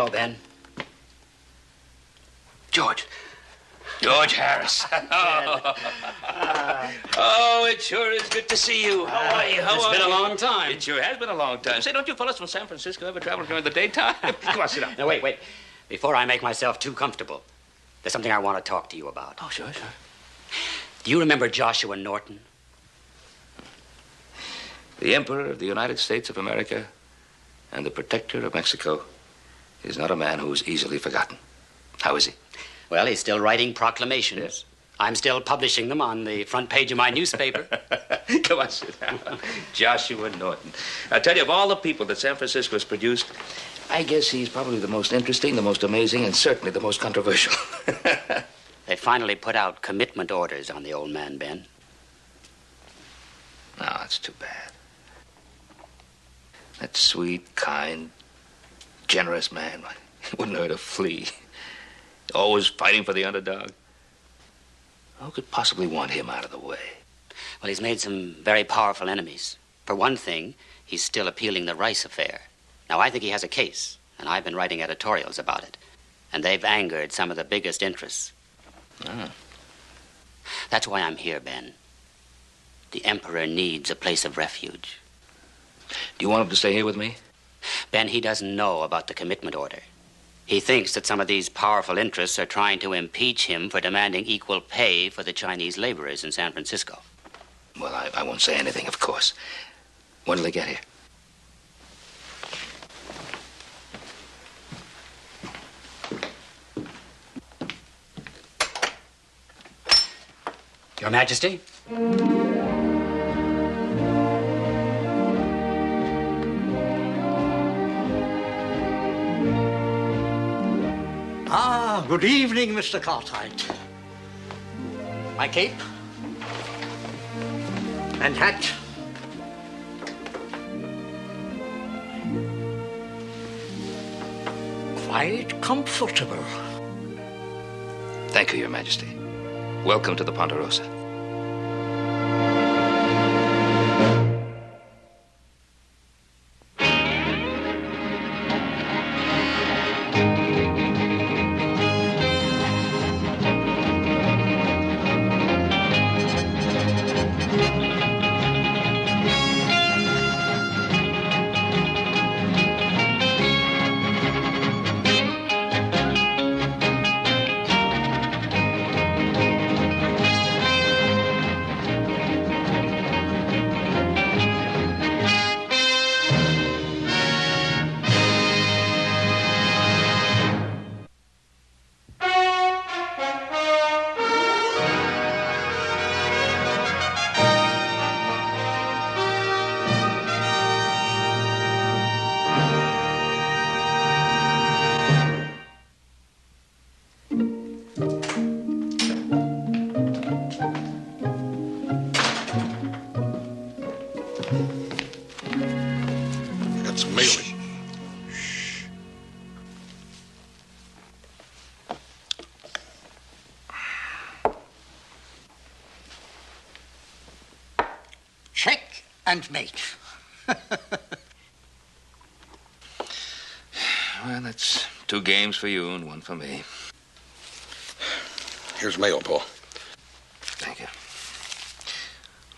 Hello, Ben. George Harris. Oh, it sure is good to see you. How are you? It's been a long time. It sure has been a long time. Say, don't you fellas from San Francisco ever travel during the daytime? Come on, sit down. Now, wait. Before I make myself too comfortable, there's something I want to talk to you about. Oh, sure. Do you remember Joshua Norton? The Emperor of the United States of America and the Protector of Mexico is not a man who is easily forgotten. How is he? Well, he's still writing proclamations. Yes. I'm still publishing them on the front page of my newspaper. Come on, sit down. Joshua Norton. I tell you, of all the people that San Francisco has produced, I guess he's probably the most interesting, the most amazing, and certainly the most controversial. They finally put out commitment orders on the old man, Ben. No, that's too bad. That sweet, kind, generous man wouldn't hurt a flea. Always fighting for the underdog. Who could possibly want him out of the way? Well, he's made some very powerful enemies. For one thing, he's still appealing the Rice affair. Now, I think he has a case, and I've been writing editorials about it. And they've angered some of the biggest interests. Oh. That's why I'm here, Ben. The Emperor needs a place of refuge. Do you want him to stay here with me? Ben, he doesn't know about the commitment order. He thinks that some of these powerful interests are trying to impeach him for demanding equal pay for the Chinese laborers in San Francisco. Well, I won't say anything, of course. When will they get here? Your Majesty? Good evening, Mr. Cartwright. My cape and hat. Quite comfortable. Thank you, Your Majesty. Welcome to the Ponderosa. Check and mate. Well, that's 2 games for you and 1 for me. Here's mail, Paul. Thank you.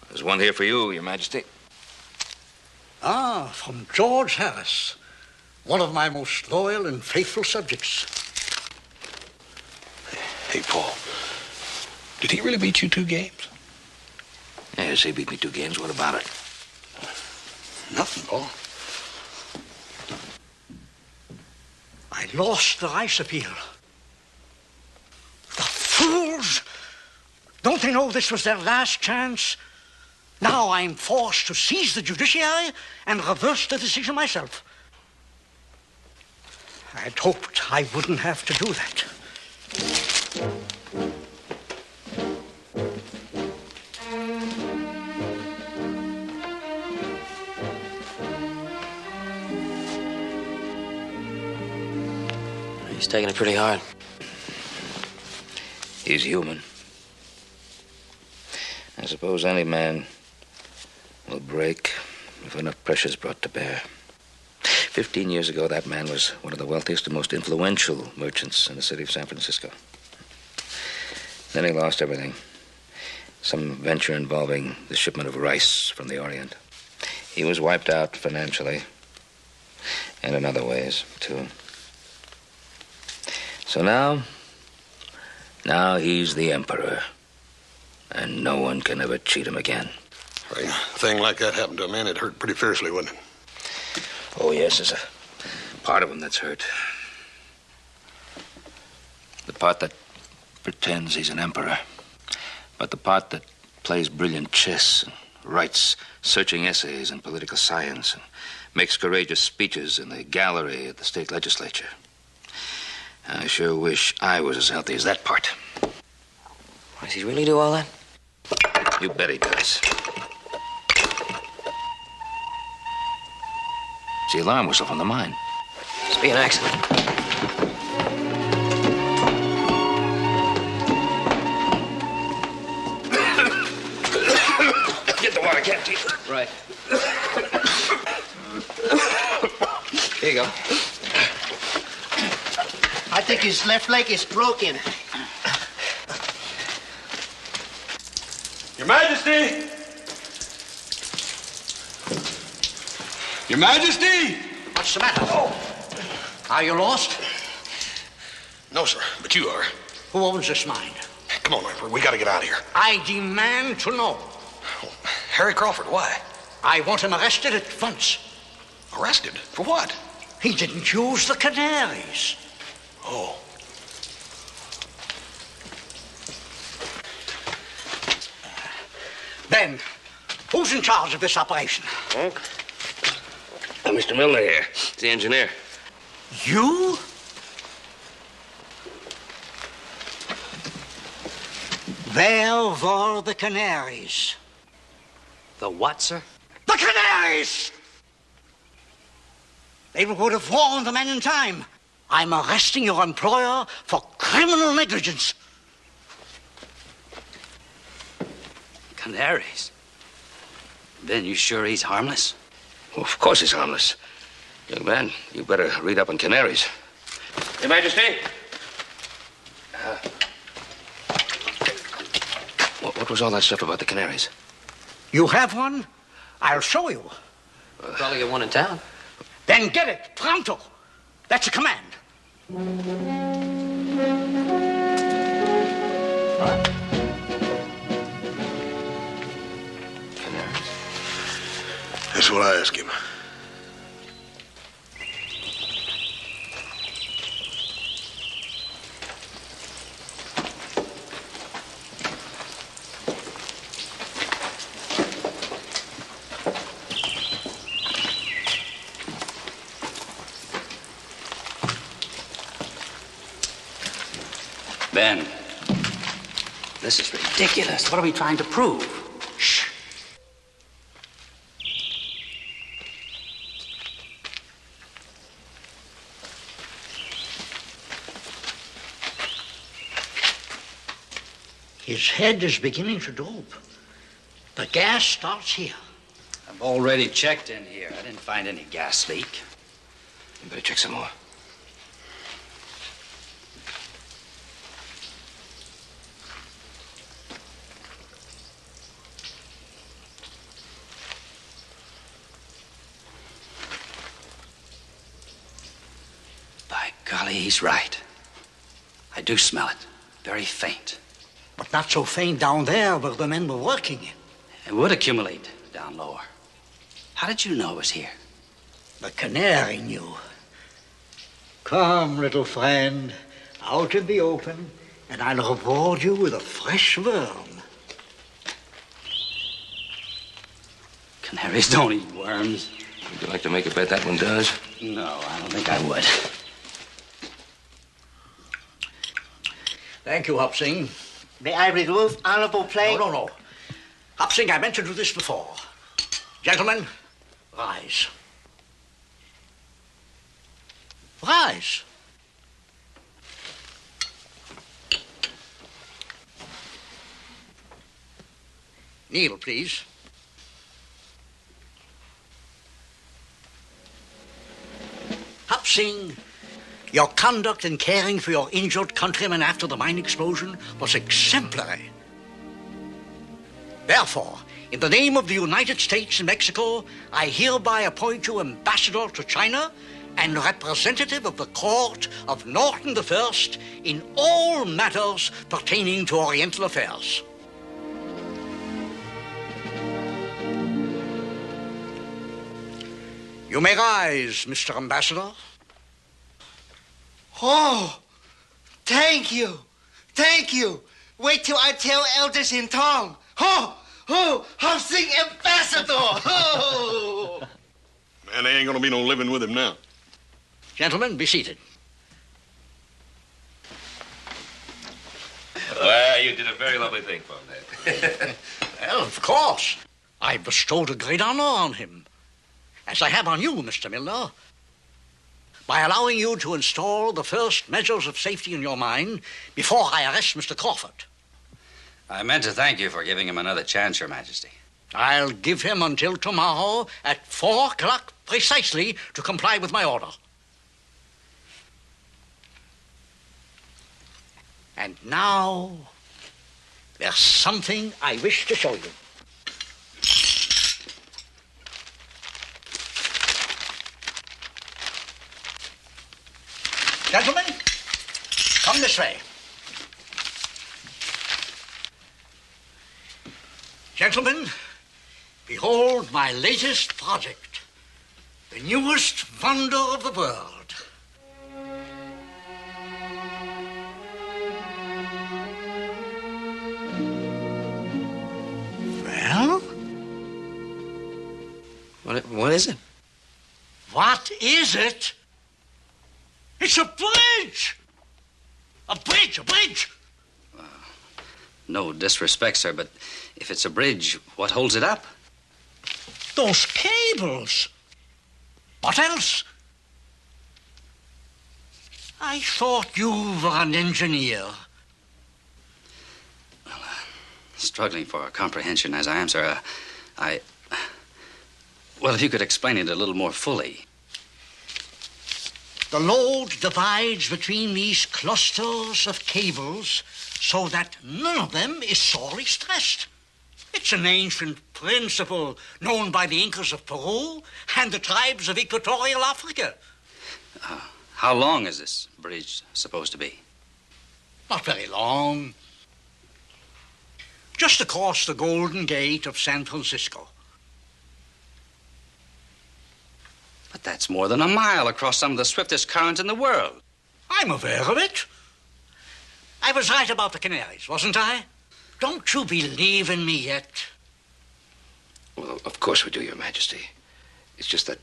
There's 1 here for you, Your Majesty. Ah, from George Harris, one of my most loyal and faithful subjects. Hey, Paul, did he really beat you 2 games? Yes, he beat me 2 games. What about it? Nothing, Paul. I lost the Rice appeal. The fools! Don't they know this was their last chance? Now I'm forced to seize the judiciary and reverse the decision myself. I'd hoped I wouldn't have to do that. He's taking it pretty hard. He's human. I suppose any man will break if enough pressure's brought to bear. 15 years ago, that man was one of the wealthiest and most influential merchants in the city of San Francisco. Then he lost everything. Some venture involving the shipment of rice from the Orient. He was wiped out financially and in other ways, too. So now he's the emperor, and no one can ever cheat him again. Right. A thing like that happened to a man, it'd hurt pretty fiercely, wouldn't it? Oh, yes, there's a part of him that's hurt. The part that pretends he's an emperor. But the part that plays brilliant chess and writes searching essays in political science and makes courageous speeches in the gallery at the state legislature. I sure wish I was as healthy as that part. Does he really do all that? You bet he does. It's the alarm whistle from the mine. Must be an accident. Get the water, Captain. Right. Here you go. I think his left leg is broken. Your Majesty! Your Majesty! What's the matter? Oh. Are you lost? No, sir, but you are. Who owns this mine? Come on, Emperor, we gotta get out of here. I demand to know. Harry Crawford, why? I want him arrested at once. Arrested? For what? He didn't use the canaries. Oh. Ben, who's in charge of this operation? Mr. Milner here. He's the engineer. You? Where were the canaries? The what, sir? The canaries! They would have warned the men in time. I'm arresting your employer for criminal negligence. Canaries? Ben, you sure he's harmless? Well, of course he's harmless. Young man, you better read up on canaries. Your Majesty? What was all that stuff about the canaries? You have one? I'll show you. Probably get one in town. Then get it, pronto. That's a command. Canaries? That's what I ask him. Ben, this is ridiculous. What are we trying to prove? Shh. His head is beginning to droop. The gas starts here. I've already checked in here. I didn't find any gas leak. You better check some more. By golly, he's right. I do smell it. Very faint. But not so faint down there where the men were working. It would accumulate down lower. How did you know it was here? The canary knew. Come, little friend, out in the open, and I'll reward you with a fresh worm. Canaries don't eat worms. Would you like to make a bet that one does? No, I don't think I would. Thank you, Hop Sing. May I remove honorable plate? No. Hop Sing, I meant to do this before. Gentlemen, rise. Rise. Kneel, please. Singh, your conduct in caring for your injured countrymen after the mine explosion was exemplary. Therefore, in the name of the United States and Mexico, I hereby appoint you ambassador to China and representative of the court of Norton I in all matters pertaining to Oriental affairs. You may rise, Mr. Ambassador. Oh, thank you. Thank you. Wait till I tell elders in town. I'm sing ambassador. Oh. Man, there ain't gonna be no living with him now. Gentlemen, be seated. Well, you did a very lovely thing for him, Ned. Well, of course. I bestowed a great honor on him, as I have on you, Mr. Milner, by allowing you to install the first measures of safety in your mine before I arrest Mr. Crawford. I meant to thank you for giving him another chance, Your Majesty. I'll give him until tomorrow at 4 o'clock precisely to comply with my order. And now, there's something I wish to show you. Gentlemen, come this way. Gentlemen, behold my latest project, the newest wonder of the world. Well? What is it? What is it? It's a bridge! A bridge! No disrespect, sir, but if it's a bridge, what holds it up? Those cables. What else? I thought you were an engineer. Struggling for comprehension as I am, sir, Well, if you could explain it a little more fully. The load divides between these clusters of cables so that none of them is sorely stressed. It's an ancient principle known by the Incas of Peru and the tribes of equatorial Africa. How long is this bridge supposed to be? Not very long. Just across the Golden Gate of San Francisco. But that's more than a mile across some of the swiftest currents in the world. I'm aware of it. I was right about the Canaries, wasn't I? Don't you believe in me yet? Well, of course we do, Your Majesty. It's just that,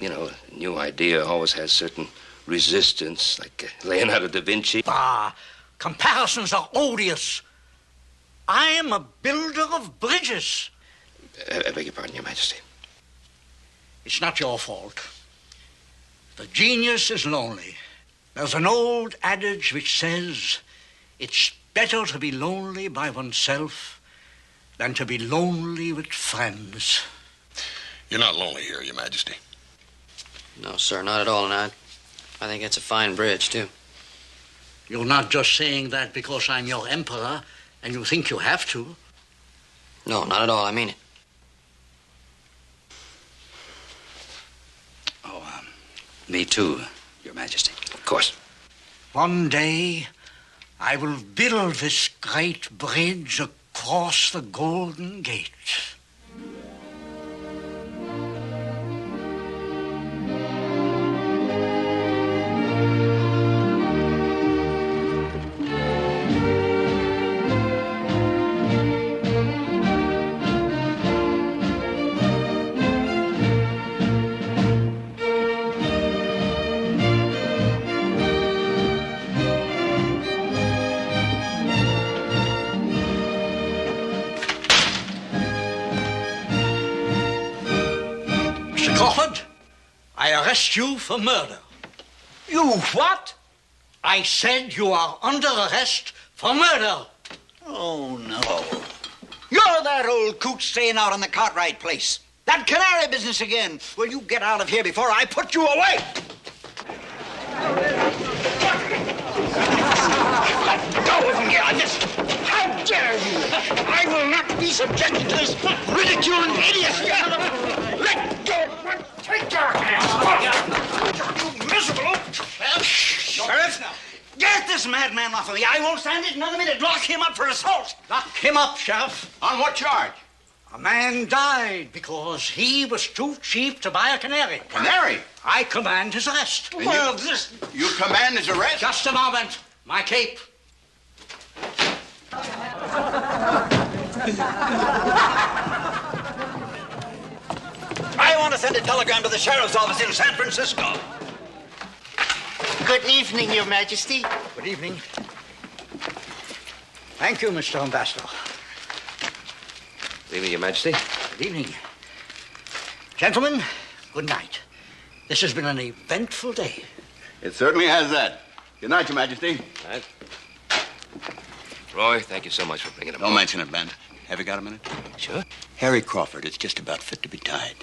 a new idea always has certain resistance, like Leonardo da Vinci. Comparisons are odious. I am a builder of bridges. I beg your pardon, Your Majesty. It's not your fault. The genius is lonely. There's an old adage which says, it's better to be lonely by oneself than to be lonely with friends. You're not lonely here, Your Majesty. No, sir, not at all. And I think it's a fine bridge, too. You're not just saying that because I'm your emperor and you think you have to. No, not at all. I mean it. Me too, Your Majesty. Of course. One day, I will build this great bridge across the Golden Gate. Crawford, I arrest you for murder. You what? I said you are under arrest for murder. Oh, no. You're that old coot staying out on the Cartwright place. That canary business again. Well, you get out of here before I put you away. here. How dare you? I will not be subjected to this ridicule and idiocy. Let go. Take your hands off. You miserable old... Sheriff, get this madman off of me. I won't stand it another minute. Lock him up for assault. Lock him up, Sheriff. On what charge? A man died because he was too cheap to buy a canary. Canary? I command his arrest. You command his arrest? Just a moment. My cape. I want to send a telegram to the sheriff's office in San Francisco. Good evening, Your Majesty. Good evening. Thank you, Mr. Ambassador. Good evening, Your Majesty. Good evening. Gentlemen, good night. This has been an eventful day. It certainly has that. Good night, Your Majesty. All right. Roy, thank you so much for bringing him. Don't mention it, Ben. Have you got a minute? Sure. Harry Crawford is just about fit to be tied.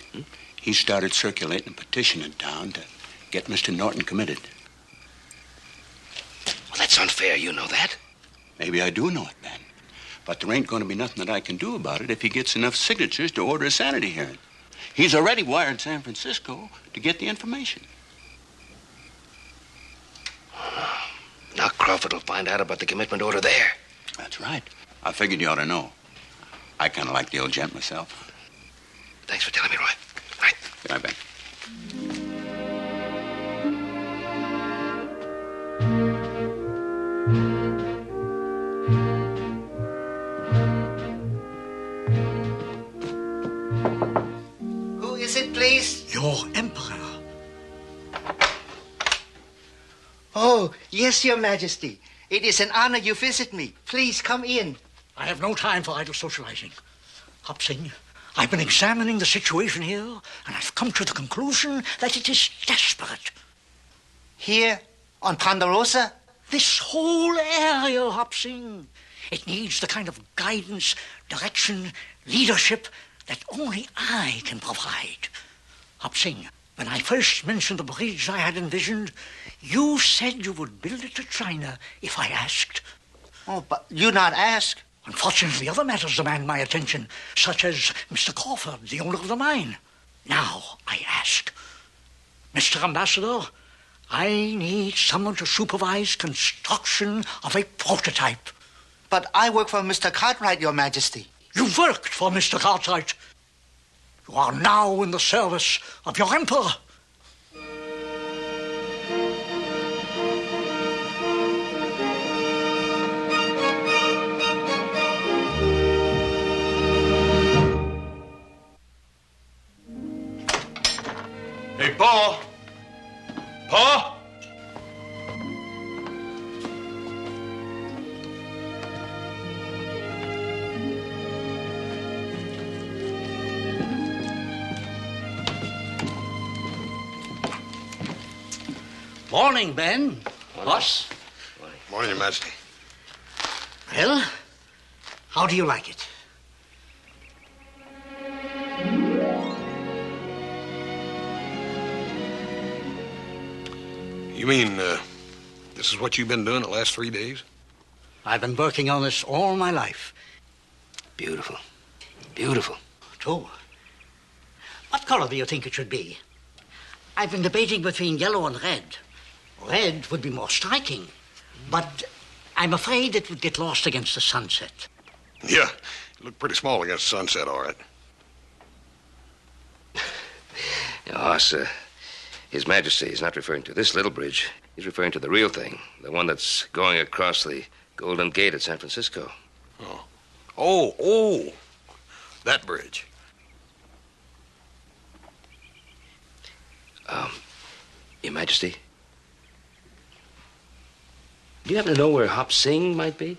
He started circulating a petition in town to get Mr. Norton committed. Well, that's unfair. You know that. Maybe I do know it, Ben. But there ain't going to be nothing that I can do about it if he gets enough signatures to order a sanity hearing. He's already wired San Francisco to get the information. Now Crawford will find out about the commitment order there. That's right. I figured you ought to know. I kind of like the old gent myself. Thanks for telling me, Roy. All right. Good night, Ben. Who is it, please? Your Emperor. Oh, yes, Your Majesty. It is an honor you visit me. Please come in. I have no time for idle socializing. Hop Singh, I've been examining the situation here, and I've come to the conclusion that it is desperate. Here, on Ponderosa? This whole area, Hop Singh. It needs the kind of guidance, direction, leadership that only I can provide. Hop Singh, when I first mentioned the bridge I had envisioned, you said you would build it to China if I asked. Oh, but you not ask. Unfortunately, other matters demand my attention, such as Mr. Crawford, the owner of the mine. Now I ask, Mr. Ambassador, I need someone to supervise construction of a prototype. But I work for Mr. Cartwright, Your Majesty. You worked for Mr. Cartwright. You are now in the service of your Emperor. Hey, Paul. Paul? Morning, Ben. Boss. Morning, Your Majesty. Well, how do you like it? You mean, this is what you've been doing the last 3 days? I've been working on this all my life. Beautiful. Beautiful. Too. What color do you think it should be? I've been debating between yellow and red. Red would be more striking, but I'm afraid it would get lost against the sunset. Yeah, it looked pretty small against the sunset, all right. Hoss, His Majesty is not referring to this little bridge. He's referring to the real thing, the one that's going across the Golden Gate at San Francisco. Oh, that bridge. Your Majesty? Do you happen to know where Hop Singh might be?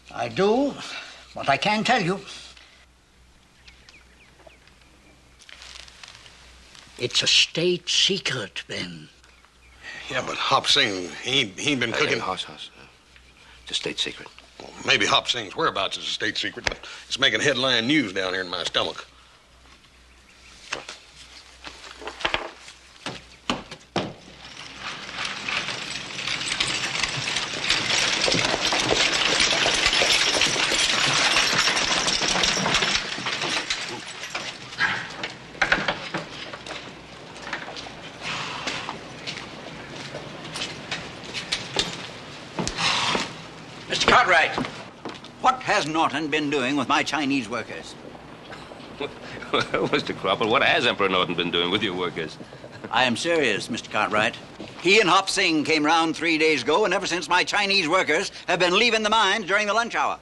I do, but I can't tell you. It's a state secret, Ben. Yeah, but Hop Singh, he ain't been cooking. Hoss. It's a state secret. Well, maybe Hop Singh's whereabouts is a state secret, but it's making headline news down here in my stomach. has Norton been doing with my Chinese workers? Well, Mr. Cropper, what has Emperor Norton been doing with your workers? I am serious, Mr. Cartwright. He and Hop Sing came round 3 days ago, and ever since my Chinese workers have been leaving the mines during the lunch hour.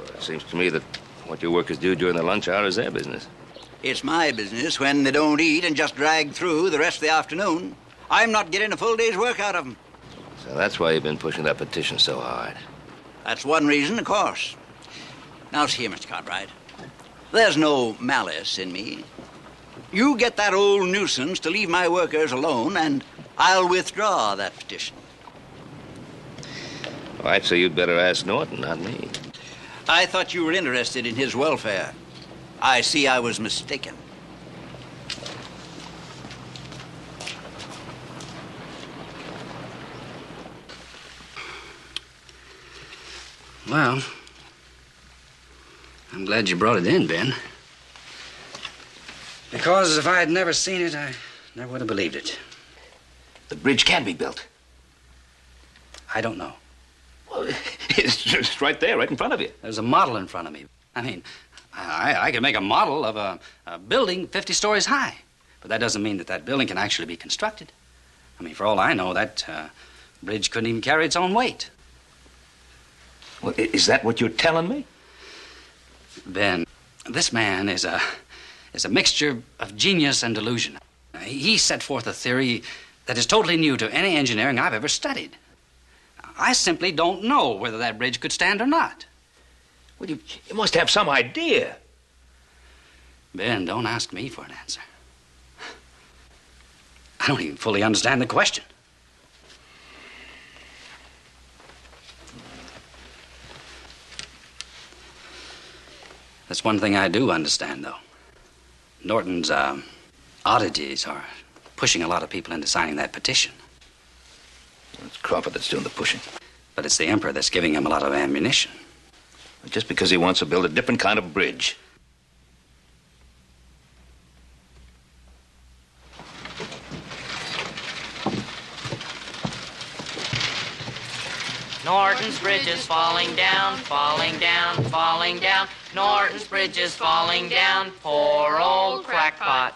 Well, it seems to me that what your workers do during the lunch hour is their business. It's my business when they don't eat and just drag through the rest of the afternoon. I'm not getting a full day's work out of them. So that's why you've been pushing that petition so hard. That's one reason, of course. Now, see here, Mr. Cartwright. There's no malice in me. You get that old nuisance to leave my workers alone, and I'll withdraw that petition. All right, so you'd better ask Norton, not me. I thought you were interested in his welfare. I see I was mistaken. Well, I'm glad you brought it in, Ben. Because if I had never seen it, I never would have believed it. The bridge can be built. I don't know. Well, it's just right there, right in front of you. There's a model in front of me. I mean, I could make a model of a building 50 stories high. But that doesn't mean that that building can actually be constructed. I mean, for all I know, that bridge couldn't even carry its own weight. Well, is that what you're telling me? Ben, this man is a mixture of genius and delusion. He set forth a theory that is totally new to any engineering I've ever studied. I simply don't know whether that bridge could stand or not. Well, you must have some idea. Ben, don't ask me for an answer. I don't even fully understand the question. That's one thing I do understand, though. Norton's oddities are pushing a lot of people into signing that petition. It's Crawford that's doing the pushing. But it's the Emperor that's giving him a lot of ammunition. Just because he wants to build a different kind of bridge. Norton's bridge is falling down, falling down, falling down. Norton's bridge is falling down, poor old crackpot.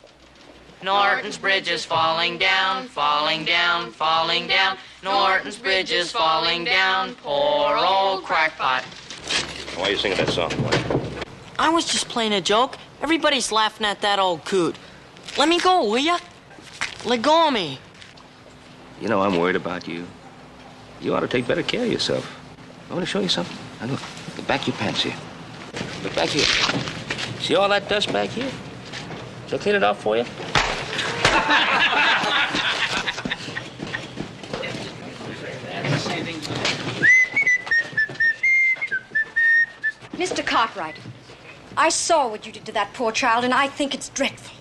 Norton's bridge is falling down, falling down, falling down. Norton's bridge is falling down, poor old crackpot. Why are you singing that song, boy? I was just playing a joke. Everybody's laughing at that old coot. Let me go, will ya? Let go of me. You know, I'm worried about you. You ought to take better care of yourself. I want to show you something. Now, look, back of your pants here. Look back here. See all that dust back here? Shall I clean it off for you? Mr. Cartwright, I saw what you did to that poor child, and I think it's dreadful.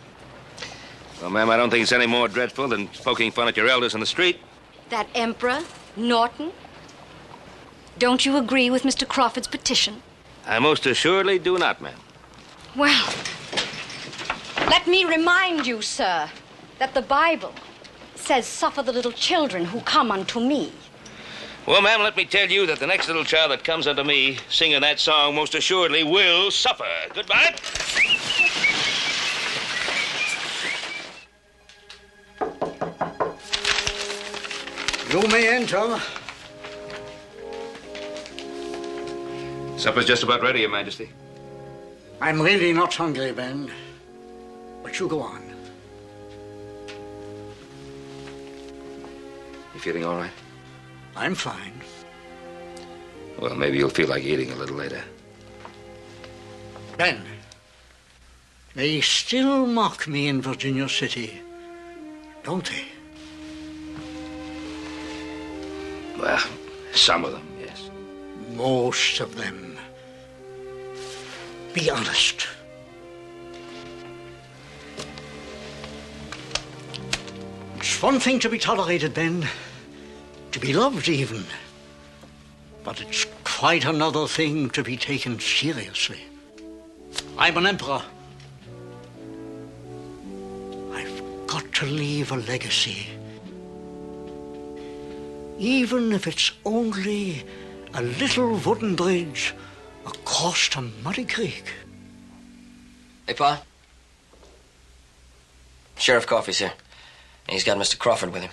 Well, ma'am, I don't think it's any more dreadful than poking fun at your elders in the street. That Emperor, Norton? Don't you agree with Mr. Crawford's petition? I most assuredly do not, ma'am. Well, let me remind you, sir, that the Bible says, "Suffer the little children who come unto me." Well, ma'am, let me tell you that the next little child that comes unto me singing that song most assuredly will suffer. Goodbye. You may enter. Supper's just about ready, Your Majesty. I'm really not hungry, Ben. But you go on. You feeling all right? I'm fine. Well, maybe you'll feel like eating a little later. Ben, they still mock me in Virginia City, don't they? Well, some of them, yes. Most of them. Be honest. It's one thing to be tolerated, Ben, to be loved even. But it's quite another thing to be taken seriously. I'm an emperor. I've got to leave a legacy. Even if it's only a little wooden bridge across to Muddy Creek. Hey, Pa. Sheriff Coffey's here. He's got Mr. Crawford with him.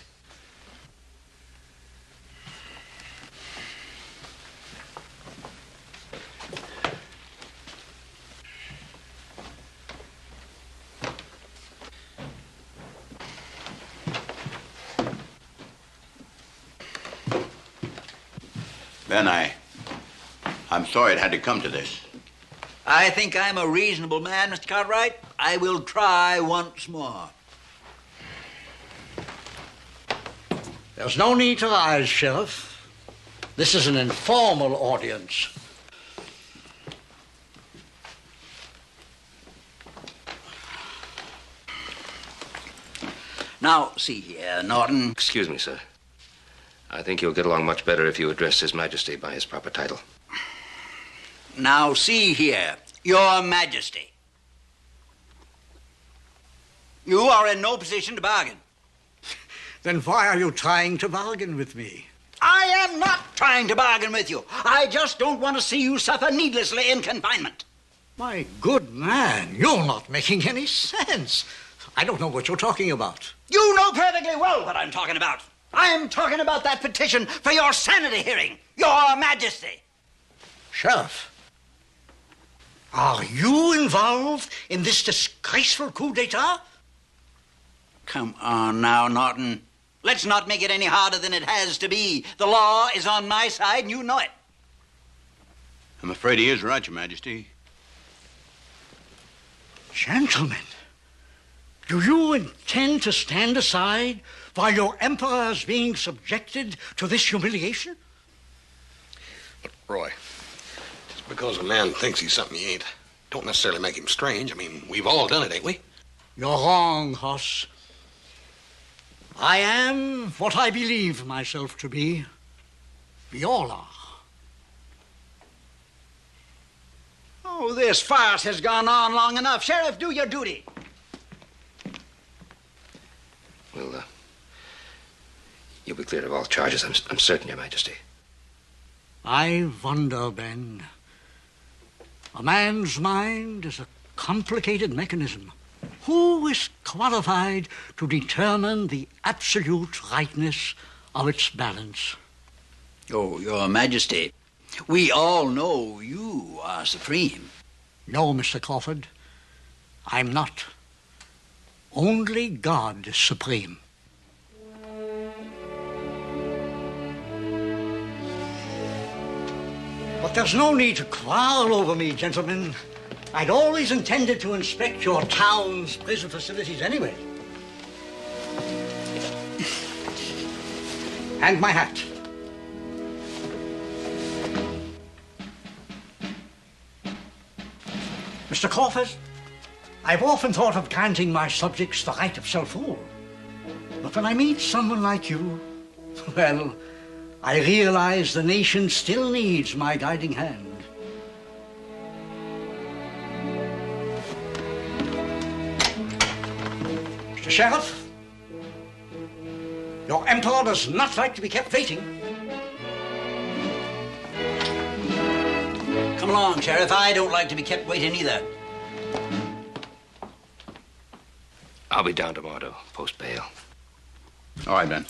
Ben, I'm sorry it had to come to this. I think I'm a reasonable man, Mr. Cartwright. I will try once more. There's no need to rise, Sheriff. This is an informal audience. Now, see here, Norton. Excuse me, sir. I think you'll get along much better if you address His Majesty by his proper title. Now, see here, Your Majesty. You are in no position to bargain. Then why are you trying to bargain with me? I am not trying to bargain with you. I just don't want to see you suffer needlessly in confinement. My good man, you're not making any sense. I don't know what you're talking about. You know perfectly well what I'm talking about. I am talking about that petition for your sanity hearing, Your Majesty. Sheriff, are you involved in this disgraceful coup d'etat? Come on now, Norton. Let's not make it any harder than it has to be. The law is on my side, and you know it. I'm afraid he is right, Your Majesty. Gentlemen, do you intend to stand aside while your emperor is being subjected to this humiliation? Look, Roy, just because a man thinks he's something he ain't, don't necessarily make him strange. I mean, we've all done it, ain't we? You're wrong, Hoss. I am what I believe myself to be. We all are. Oh, this farce has gone on long enough. Sheriff, do your duty. Well, you'll be cleared of all charges, I'm certain, Your Majesty. I wonder, Ben. A man's mind is a complicated mechanism. Who is qualified to determine the absolute rightness of its balance? Oh, Your Majesty, we all know you are supreme. No, Mr. Crawford, I'm not. Only God is supreme. But there's no need to quarrel over me, gentlemen. I'd always intended to inspect your town's prison facilities anyway. And my hat. Mr. Crawford, I've often thought of granting my subjects the right of self-rule. But when I meet someone like you, well, I realize the nation still needs my guiding hand. Mr. Sheriff, your emperor does not like to be kept waiting. Come along, Sheriff. I don't like to be kept waiting either. I'll be down tomorrow to post bail. All right, Ben.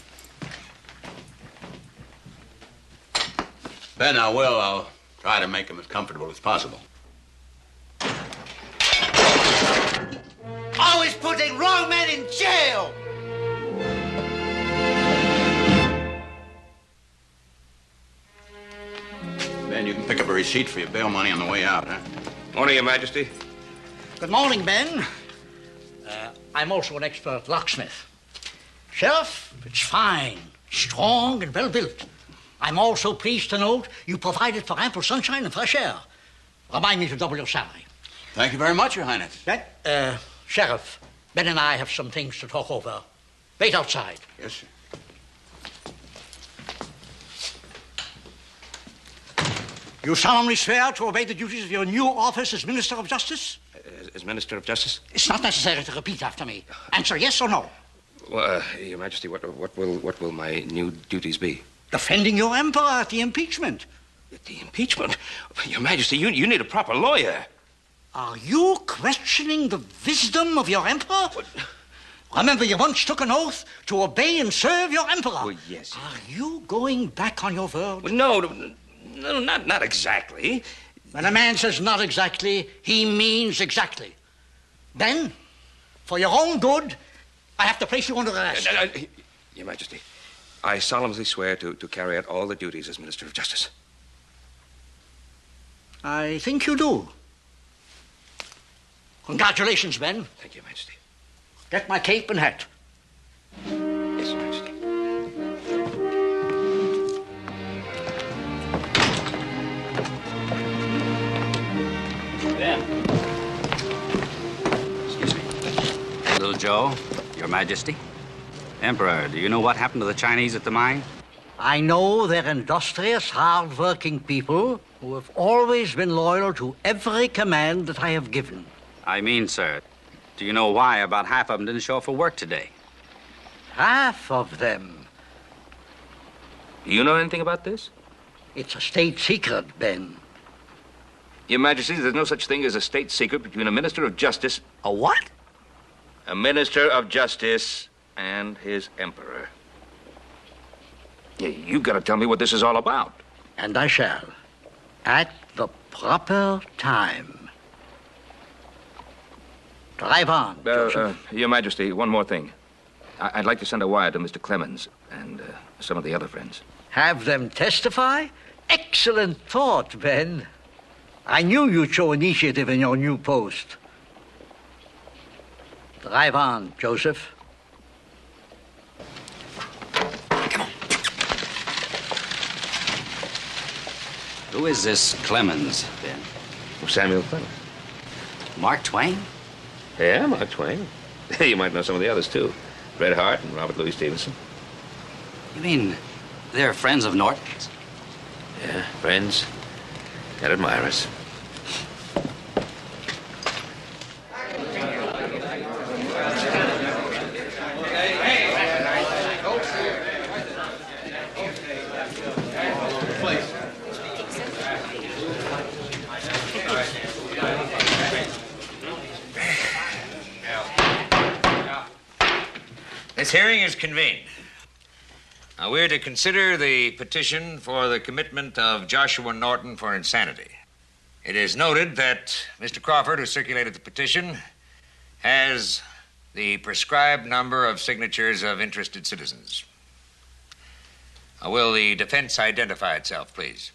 Ben, I'll try to make him as comfortable as possible. Always putting wrong men in jail! Ben, you can pick up a receipt for your bail money on the way out, huh? Morning, Your Majesty. Good morning, Ben. I'm also an expert locksmith. Sheriff, it's fine, strong, and well built. I'm also pleased to note you provided for ample sunshine and fresh air. Remind me to double your salary. Thank you very much, Your Highness. Sheriff, Ben and I have some things to talk over. Wait outside. Yes, sir. You solemnly swear to obey the duties of your new office as Minister of Justice? As Minister of Justice? It's not necessary to repeat after me. Answer yes or no. Well, Your Majesty, what will my new duties be? Defending your emperor at the impeachment. The impeachment? Your Majesty, you need a proper lawyer. Are you questioning the wisdom of your emperor? What? Remember, you once took an oath to obey and serve your emperor. Well, yes. Are you going back on your word? Well, no, not exactly. When a man says not exactly, he means exactly. Then, for your own good, I have to place you under arrest. Your Majesty, I solemnly swear to carry out all the duties as Minister of Justice. I think you do. Congratulations, Ben. Thank you, Majesty. Get my cape and hat. Yes, Your Majesty. Ben. Excuse me. Little Joe, Your Majesty. Emperor, do you know what happened to the Chinese at the mine? I know they're industrious, hard-working people who have always been loyal to every command that I have given. I mean, sir, do you know why about half of them didn't show up for work today? Half of them. Do you know anything about this? It's a state secret, Ben. Your Majesty, there's no such thing as a state secret between a Minister of Justice... A what? A Minister of Justice and his Emperor. You've got to tell me what this is all about. And I shall. At the proper time. Drive on, Joseph. Your Majesty, one more thing. I'd like to send a wire to Mr. Clemens and some of the other friends. Have them testify? Excellent thought, Ben. I knew you'd show initiative in your new post. Drive on, Joseph. Come on. Who is this Clemens, Ben? Samuel Clemens. Mark Twain? Yeah, Mark Twain. You might know some of the others, too. Bret Hart and Robert Louis Stevenson. You mean they're friends of Norton's? Yeah, friends and admirers. This hearing is convened. Now, we're to consider the petition for the commitment of Joshua Norton for insanity. It is noted that Mr. Crawford, who circulated the petition, has the prescribed number of signatures of interested citizens. Now, will the defense identify itself, please?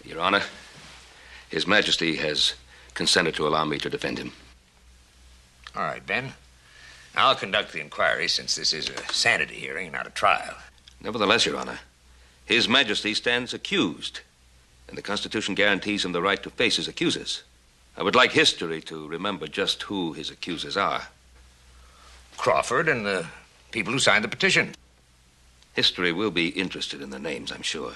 Your Honor, His Majesty has consented to allow me to defend him. All right, Ben. I'll conduct the inquiry since this is a sanity hearing, not a trial. Nevertheless, Your Honor, His Majesty stands accused, and the Constitution guarantees him the right to face his accusers. I would like history to remember just who his accusers are. Crawford and the people who signed the petition. History will be interested in the names, I'm sure.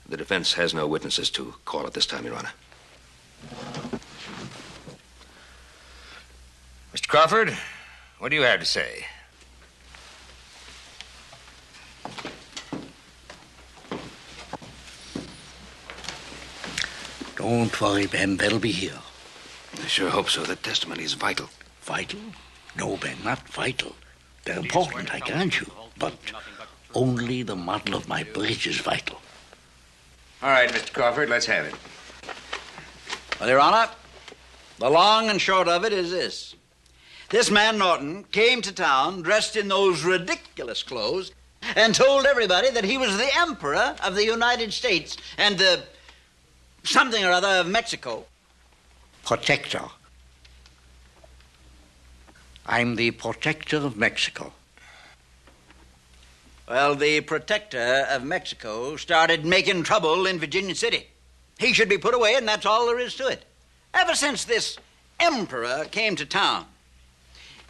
The defense has no witnesses to call at this time, Your Honor. Mr. Crawford, what do you have to say? Don't worry, Ben. They'll be here. I sure hope so. That testimony is vital. Vital? No, Ben, not vital. They're important, I grant you. But only the model of my bridge is vital. All right, Mr. Crawford, let's have it. Well, Your Honor, the long and short of it is this. This man, Norton, came to town dressed in those ridiculous clothes and told everybody that he was the Emperor of the United States and the something or other of Mexico. Protector. I'm the protector of Mexico. Well, the protector of Mexico started making trouble in Virginia City. He should be put away, and that's all there is to it. Ever since this emperor came to town,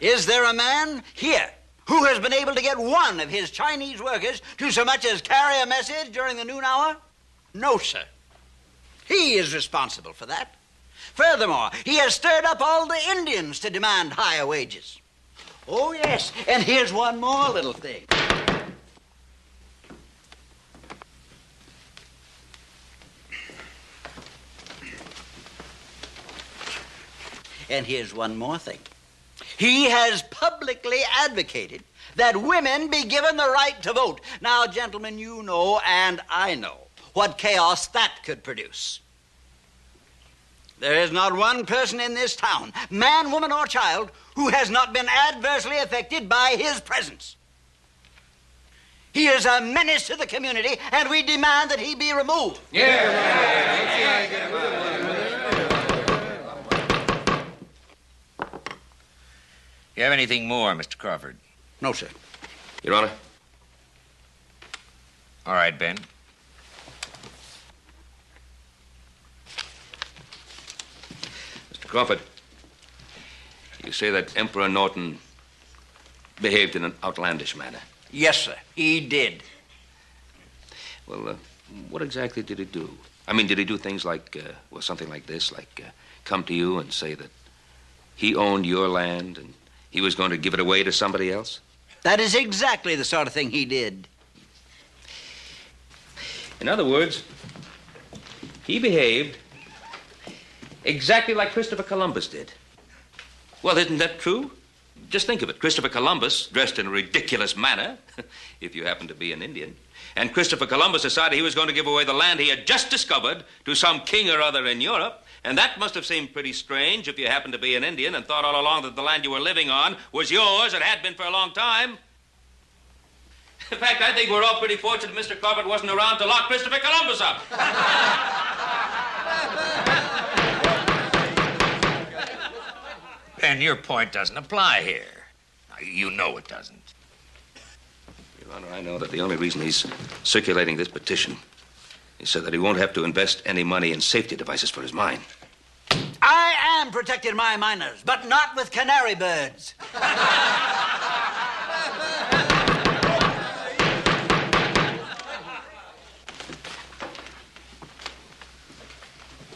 is there a man here who has been able to get one of his Chinese workers to so much as carry a message during the noon hour? No, sir. He is responsible for that. Furthermore, he has stirred up all the Indians to demand higher wages. Oh, yes, and here's one more little thing. And here's one more thing. He has publicly advocated that women be given the right to vote. Now, gentlemen, you know, and I know, what chaos that could produce. There is not one person in this town, man, woman, or child, who has not been adversely affected by his presence. He is a menace to the community, and we demand that he be removed. You have anything more, Mr. Crawford? No, sir. Your Honor. All right, Ben. Mr. Crawford, you say that Emperor Norton behaved in an outlandish manner. Yes, sir, he did. Well, what exactly did he do? I mean, did he do things like, something like this, like come to you and say that he owned your land and he was going to give it away to somebody else? That is exactly the sort of thing he did. In other words, he behaved exactly like Christopher Columbus did. Well, isn't that true? Just think of it. Christopher Columbus, dressed in a ridiculous manner, if you happen to be an Indian, and Christopher Columbus decided he was going to give away the land he had just discovered to some king or other in Europe, and that must have seemed pretty strange if you happened to be an Indian and thought all along that the land you were living on was yours and had been for a long time. In fact, I think we're all pretty fortunate Mr. Crawford wasn't around to lock Christopher Columbus up. Ben, your point doesn't apply here. You know it doesn't. Your Honor, I know that the only reason he's circulating this petition is so that he won't have to invest any money in safety devices for his mine. I am protecting my miners, but not with canary birds.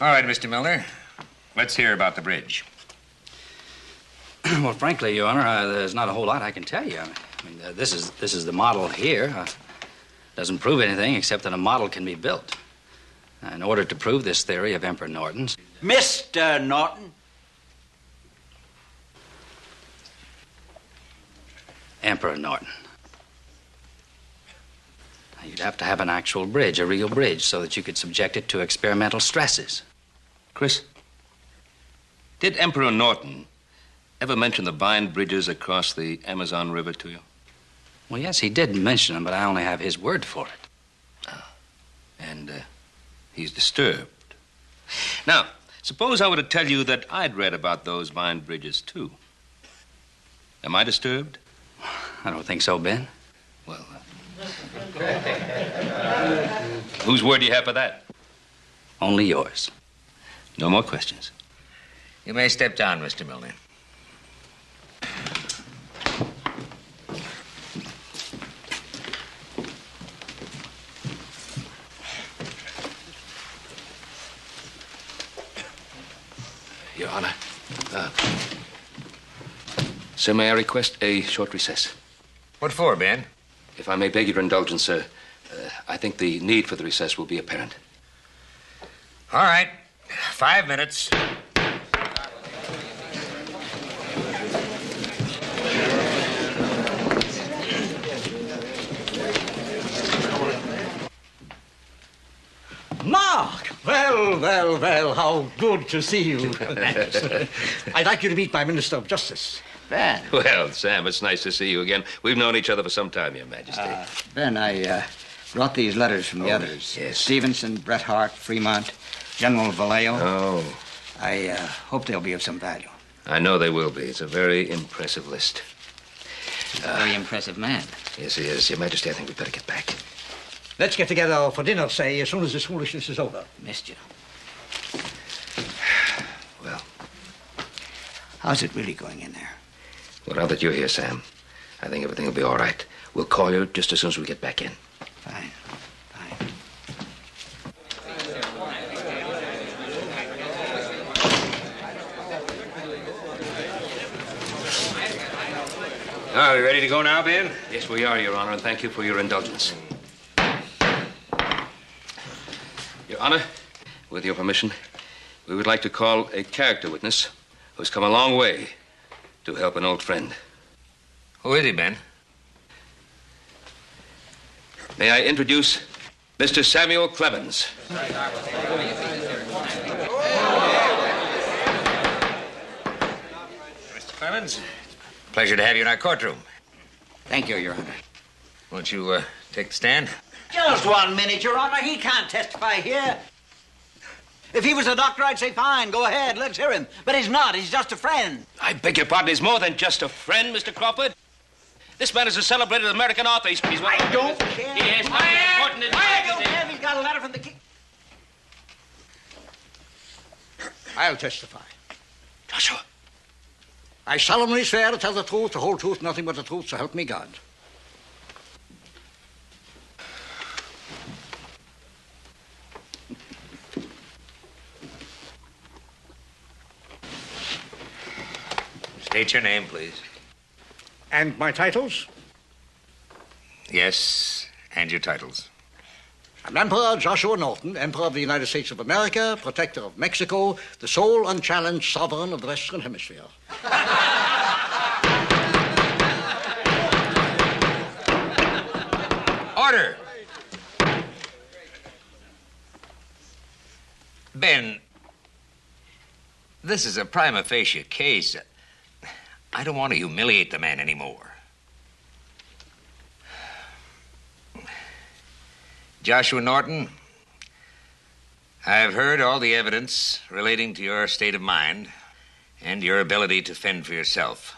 All right, Mr. Milner. Let's hear about the bridge. Well, frankly, Your Honor, there's not a whole lot I can tell you. I mean, this is the model here. Doesn't prove anything except that a model can be built. In order to prove this theory of Emperor Norton's... Mr. Norton. Emperor Norton. You'd have to have an actual bridge, a real bridge, so that you could subject it to experimental stresses. Chris, did Emperor Norton ever mention the vine bridges across the Amazon River to you? Well, yes, he did mention them, but I only have his word for it. And he's disturbed. Now, suppose I were to tell you that I'd read about those vine bridges, too. Am I disturbed? I don't think so, Ben. Well, whose word do you have for that? Only yours. No more questions. You may step down, Mr. Milner. Your Honor, sir, may I request a short recess? What for, Ben? If I may beg your indulgence, sir, I think the need for the recess will be apparent. All right. 5 minutes. Mark! Well, how good to see you. I'd like you to meet my Minister of Justice. Ben. Well, Sam, it's nice to see you again. We've known each other for some time, Your Majesty. Ben, I brought these letters from the others. Yes. Stevenson, Bret Hart, Fremont, General Vallejo. Oh. I hope they'll be of some value. I know they will be. It's a very impressive list. Very impressive man. Yes, he is. Your Majesty, I think we'd better get back. Let's get together for dinner, say, as soon as this foolishness is over. Missed you. Well, how's it really going in there? Well, now that you're here, Sam, I think everything will be all right. We'll call you just as soon as we get back in. Fine. Are we ready to go now, Ben? Yes, we are, Your Honor, and thank you for your indulgence. Your Honor, with your permission, we would like to call a character witness who's come a long way to help an old friend. Who is he, Ben? May I introduce Mr. Samuel Clemens? Mr. Clemens, pleasure to have you in our courtroom. Thank you, Your Honor. Won't you take the stand? Just 1 minute, Your Honor. He can't testify here. If he was a doctor, I'd say, fine, go ahead, let's hear him. But he's not. He's just a friend. I beg your pardon. He's more than just a friend, Mr. Crawford. This man is a celebrated American author. He's one I don't care. He has important I don't care if he's got a letter from the king. I'll testify. Joshua. I solemnly swear to tell the truth, the whole truth, nothing but the truth, so help me God. State your name, please. And my titles? Yes, and your titles. I'm Emperor Joshua Norton, Emperor of the United States of America, Protector of Mexico, the sole unchallenged sovereign of the Western Hemisphere. Order! Ben, this is a prima facie case. I don't want to humiliate the man anymore. Joshua Norton, I've heard all the evidence relating to your state of mind and your ability to fend for yourself.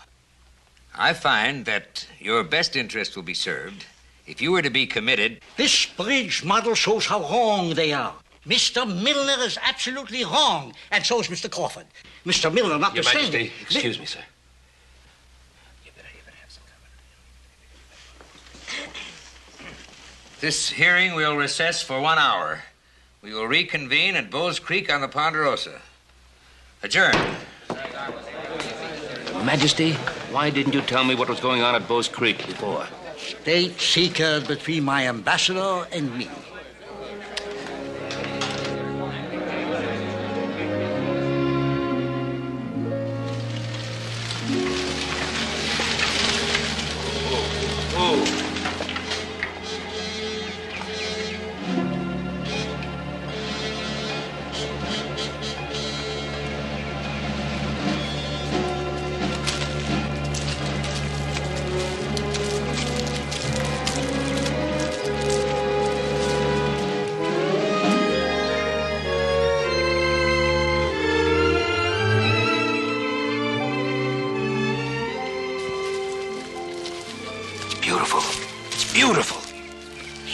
I find that your best interest will be served if you were to be committed. This bridge model shows how wrong they are. Mr. Milner is absolutely wrong, and so is Mr. Crawford. Mr. Milner, Your notwithstanding... Majesty, excuse me, sir. This hearing will recess for 1 hour. We will reconvene at Bowes Creek on the Ponderosa. Adjourned. Your Majesty, why didn't you tell me what was going on at Bowes Creek before? State secret between my ambassador and me.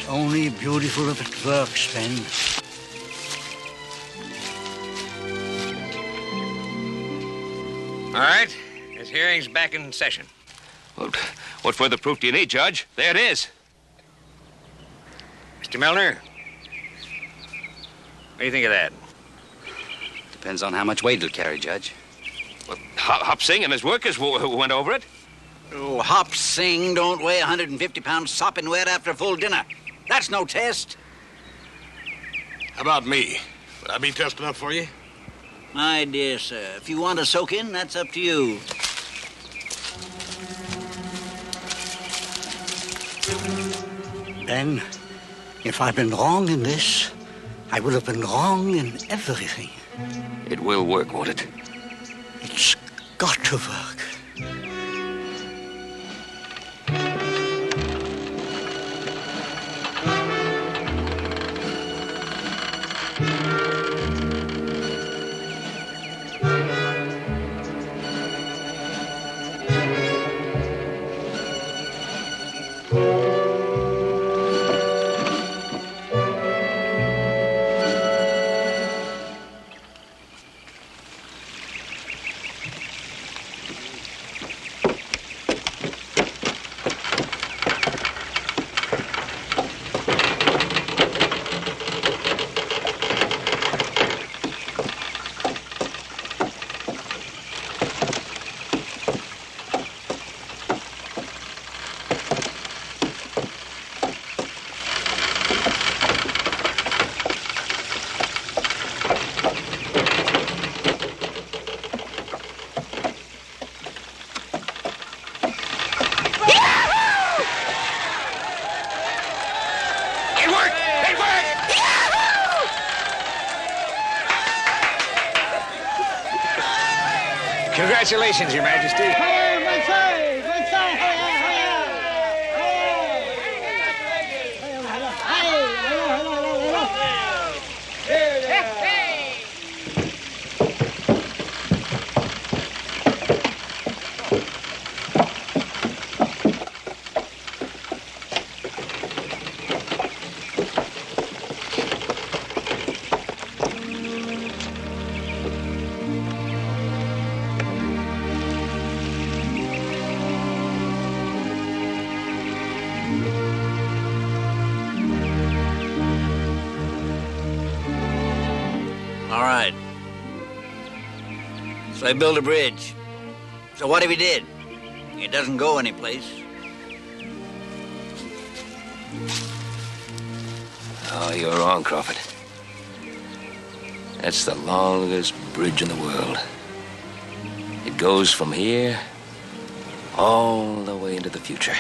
Only beautiful if it works, Ben. All right. This hearing's back in session. Well, what further proof do you need, Judge? There it is. Mr. Milner, what do you think of that? Depends on how much weight it'll carry, Judge. Well, Hop Singh and his workers who went over it. Oh, Hop Singh don't weigh 150 pounds sopping wet after a full dinner. That's no test. How about me? Would I be test enough for you? My dear sir, if you want to soak in, that's up to you. Ben, if I've been wrong in this, I will have been wrong in everything. It will work, won't it? It's got to work. Congratulations, Your Majesty. All right. So I built a bridge. So what if he did? It doesn't go anyplace. Oh, you're wrong, Crawford. That's the longest bridge in the world. It goes from here all the way into the future.